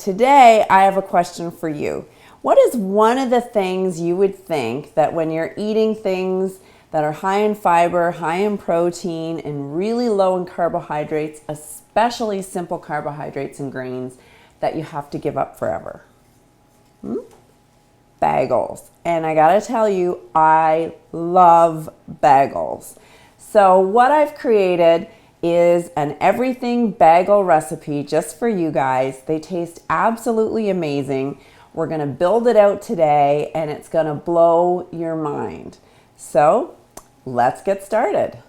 today I have a question for you. What is one of the things you would think that when you're eating things that are high in fiber, high in protein, and really low in carbohydrates, especially simple carbohydrates and grains, that you have to give up forever? Bagels. And I gotta tell you, I love bagels. So what I've created is an everything bagel recipe just for you guys. They taste absolutely amazing. We're gonna build it out today and it's gonna blow your mind. So let's get started.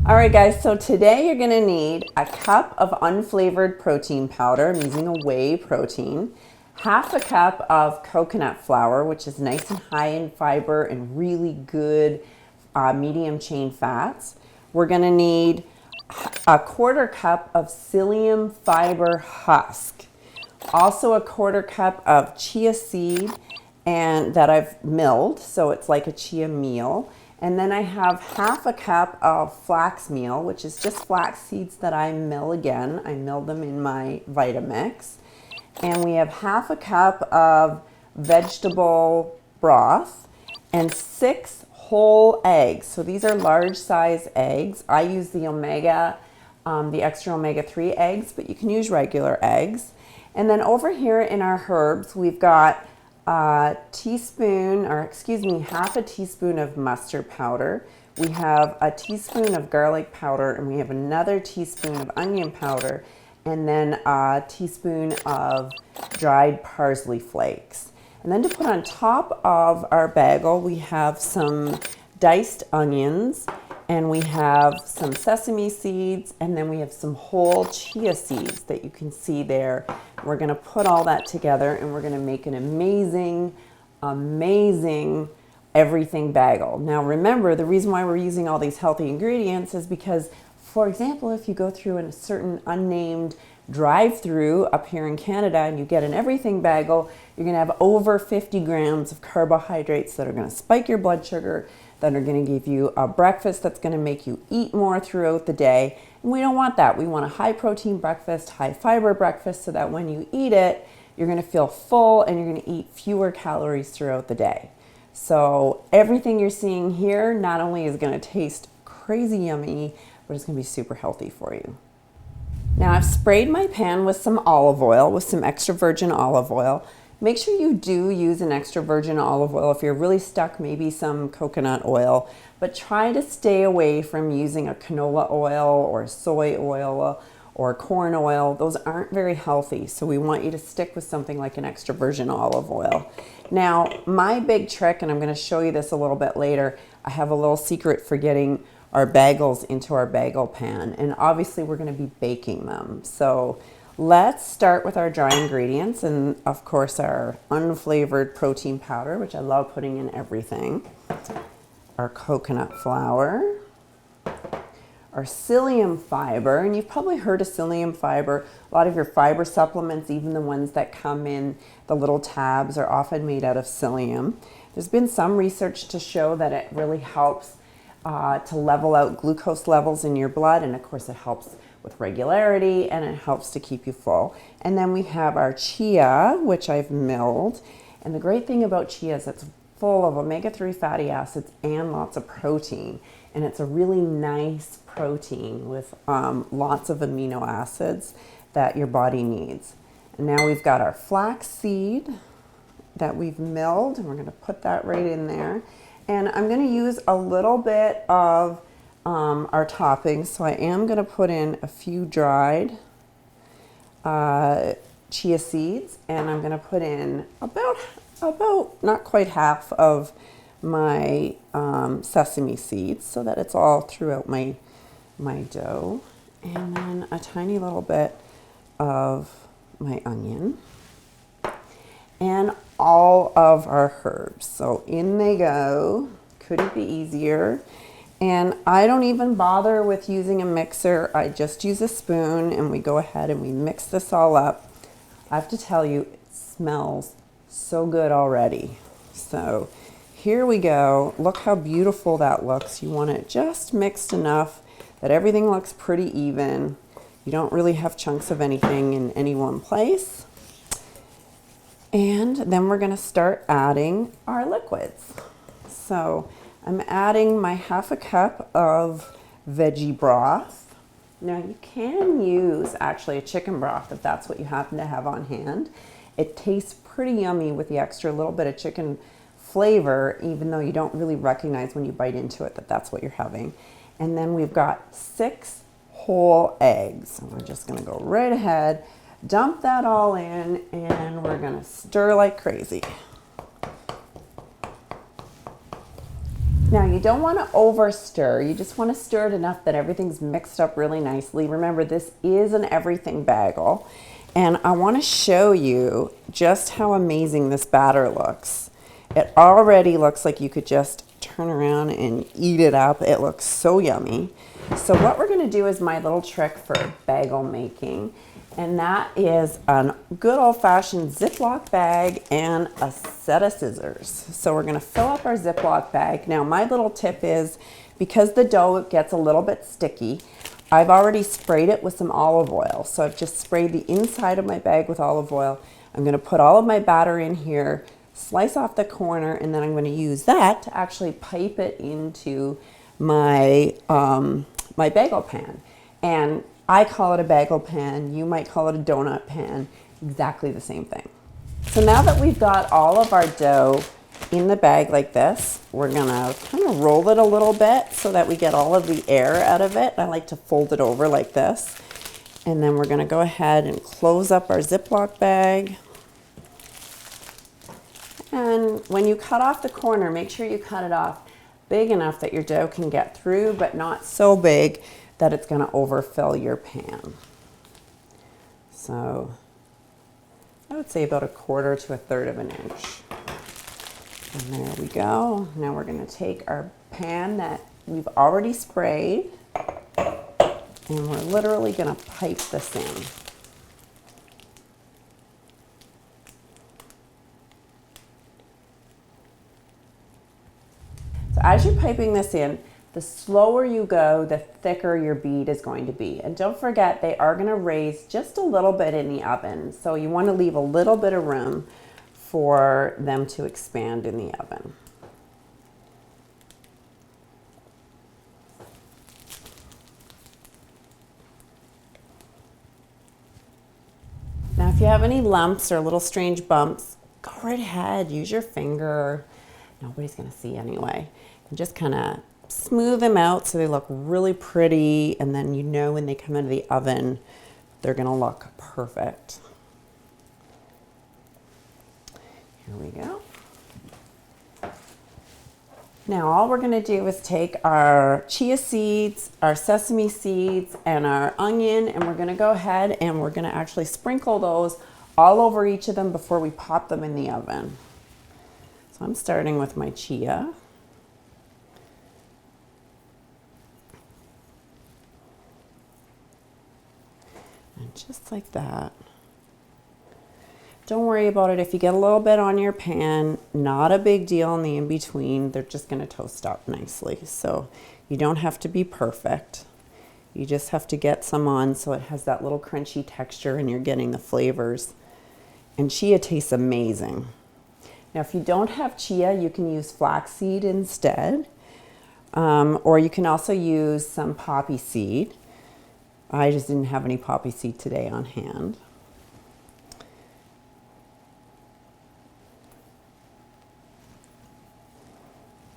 All right guys, so today you're gonna need a cup of unflavored protein powder. I'm using a whey protein. Half a cup of coconut flour, which is nice and high in fiber and really good medium chain fats. We're gonna need a quarter cup of psyllium fiber husk. Also a quarter cup of chia seed and that I've milled, so it's like a chia meal. And then I have half a cup of flax meal, which is just flax seeds that I mill again. I mill them in my Vitamix. And we have half a cup of vegetable broth and 6 whole eggs. So these are large size eggs. I use the extra omega-3 eggs, but you can use regular eggs. And then over here in our herbs, we've got half a teaspoon of mustard powder. We have a teaspoon of garlic powder, and we have another teaspoon of onion powder, and then a teaspoon of dried parsley flakes. And then to put on top of our bagel, we have some diced onions, and we have some sesame seeds, and then we have some whole chia seeds that you can see there. We're gonna put all that together and we're gonna make an amazing, amazing everything bagel. Now remember, the reason why we're using all these healthy ingredients is because, for example, if you go through a certain unnamed drive-through up here in Canada and you get an everything bagel, you're gonna have over 50 grams of carbohydrates that are gonna spike your blood sugar, that are gonna give you a breakfast that's gonna make you eat more throughout the day. And we don't want that. We want a high protein breakfast, high fiber breakfast, so that when you eat it, you're gonna feel full and you're gonna eat fewer calories throughout the day. So everything you're seeing here not only is gonna taste crazy yummy, but it's gonna be super healthy for you. Now I've sprayed my pan with some olive oil, with some extra virgin olive oil. Make sure you do use an extra virgin olive oil. If you're really stuck, maybe some coconut oil, but try to stay away from using a canola oil or soy oil or corn oil. Those aren't very healthy, so we want you to stick with something like an extra virgin olive oil. Now, my big trick, and I'm gonna show you this a little bit later, I have a little secret for getting our bagels into our bagel pan, and obviously we're gonna be baking them. So let's start with our dry ingredients, and of course our unflavored protein powder, which I love putting in everything, our coconut flour, our psyllium fiber, and you've probably heard of psyllium fiber. A lot of your fiber supplements, even the ones that come in the little tabs, are often made out of psyllium. There's been some research to show that it really helps to level out glucose levels in your blood, and of course it helps with regularity and it helps to keep you full. And then we have our chia, which I've milled. And the great thing about chia is it's full of omega-3 fatty acids and lots of protein. And it's a really nice protein with lots of amino acids that your body needs. And now we've got our flax seed that we've milled, and we're gonna put that right in there. And I'm gonna use a little bit of our toppings. So I am gonna put in a few dried chia seeds, and I'm gonna put in about not quite half of my sesame seeds so that it's all throughout my dough. And then a tiny little bit of my onion and all of our herbs. So in they go. Couldn't be easier. And I don't even bother with using a mixer. I just use a spoon and we go ahead and we mix this all up. I have to tell you, it smells so good already. So here we go. Look how beautiful that looks. You want it just mixed enough that everything looks pretty even. You don't really have chunks of anything in any one place. And then we're gonna start adding our liquids. So I'm adding my 1/2 cup of veggie broth. Now you can use actually a chicken broth if that's what you happen to have on hand. It tastes pretty yummy with the extra little bit of chicken flavor, even though you don't really recognize when you bite into it that that's what you're having. And then we've got 6 whole eggs. And we're just gonna go right ahead, dump that all in, and we're gonna stir like crazy. Now you don't want to over stir, you just want to stir it enough that everything's mixed up really nicely. Remember, this is an everything bagel, and I want to show you just how amazing this batter looks. It already looks like you could just turn around and eat it up. It looks so yummy. So what we're going to do is my little trick for bagel making, and that is a good old-fashioned Ziploc bag and a set of scissors. So we're gonna fill up our Ziploc bag. Now my little tip is, because the dough gets a little bit sticky, I've already sprayed it with some olive oil. So I've just sprayed the inside of my bag with olive oil. I'm gonna put all of my batter in here, slice off the corner, and then I'm gonna use that to actually pipe it into my, my bagel pan. And I call it a bagel pan, you might call it a donut pan, exactly the same thing. So now that we've got all of our dough in the bag like this, we're gonna kind of roll it a little bit so that we get all of the air out of it. I like to fold it over like this. And then we're gonna go ahead and close up our Ziploc bag. And when you cut off the corner, make sure you cut it off big enough that your dough can get through, but not so big that it's going to overfill your pan. So I would say about 1/4 to 1/3 of an inch. And there we go. Now we're going to take our pan that we've already sprayed, and we're literally going to pipe this in. So as you're piping this in, the slower you go, the thicker your bead is going to be. And don't forget, they are going to raise just a little bit in the oven. So you want to leave a little bit of room for them to expand in the oven. Now, if you have any lumps or little strange bumps, go right ahead, use your finger. Nobody's going to see anyway. And just kind of smooth them out so they look really pretty, and then you know when they come out of the oven they're gonna look perfect. Here we go. Now all we're gonna do is take our chia seeds, our sesame seeds, and our onion, and we're gonna go ahead and we're gonna actually sprinkle those all over each of them before we pop them in the oven. So I'm starting with my chia. And just like that. Don't worry about it if you get a little bit on your pan, not a big deal in the in-between. They're just gonna toast up nicely. So you don't have to be perfect. You just have to get some on so it has that little crunchy texture and you're getting the flavors. And chia tastes amazing. Now if you don't have chia, you can use flaxseed instead. Or you can also use some poppy seed. I just didn't have any poppy seed today on hand.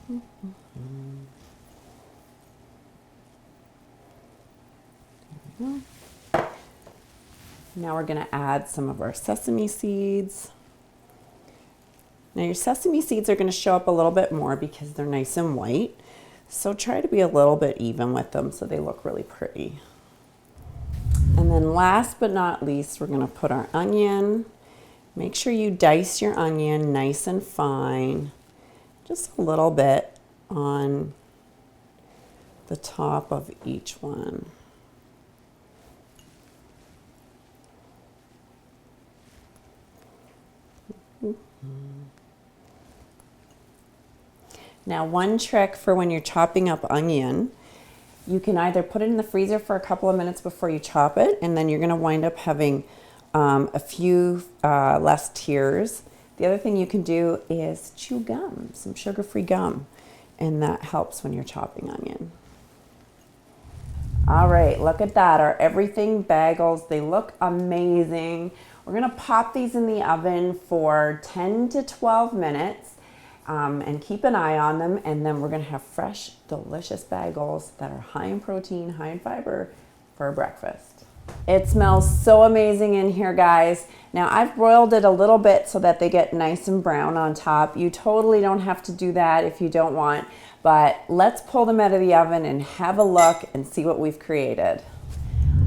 There we go. Now we're going to add some of our sesame seeds. Now your sesame seeds are going to show up a little bit more because they're nice and white. So try to be a little bit even with them so they look really pretty. And then last but not least, we're going to put our onion. Make sure you dice your onion nice and fine, just a little bit on the top of each one. Now, one trick for when you're chopping up onion, you can either put it in the freezer for a couple of minutes before you chop it, and then you're going to wind up having a few less tears. The other thing you can do is chew gum, some sugar-free gum, and that helps when you're chopping onion. All right, look at that, our everything bagels. They look amazing. We're gonna pop these in the oven for 10 to 12 minutes and keep an eye on them, and then we're gonna have fresh, delicious bagels that are high in protein, high in fiber for breakfast. It smells so amazing in here, guys. Now I've broiled it a little bit so that they get nice and brown on top. You totally don't have to do that if you don't want, but let's pull them out of the oven and have a look and see what we've created.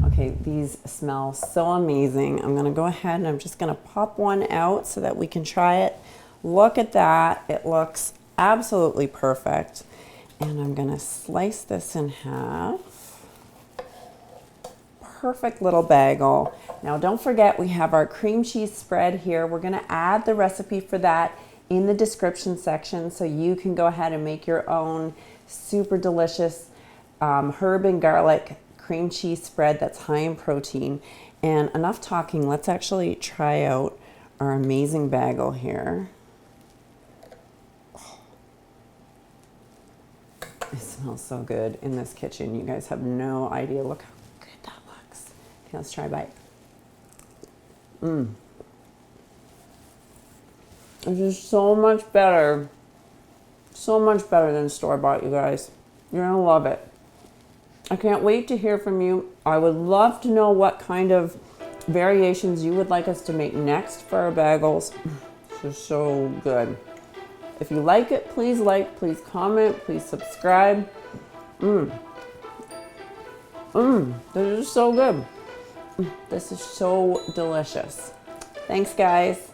Okay, these smell so amazing. I'm gonna go ahead and I'm just gonna pop one out so that we can try it. Look at that, it looks absolutely perfect. And I'm gonna slice this in half. Perfect little bagel. Now don't forget, we have our cream cheese spread here. We're gonna add the recipe for that in the description section so you can go ahead and make your own super delicious herb and garlic cream cheese spread that's high in protein. And enough talking, let's actually try out our amazing bagel here. It smells so good in this kitchen. You guys have no idea. Look how good that looks. Okay, let's try a bite. This is so much better than store-bought, you guys. You're gonna love it. I can't wait to hear from you. I would love to know what kind of variations you would like us to make next for our bagels. This is so good. If you like it, please like, please comment, please subscribe. This is so good. This is so delicious. Thanks, guys.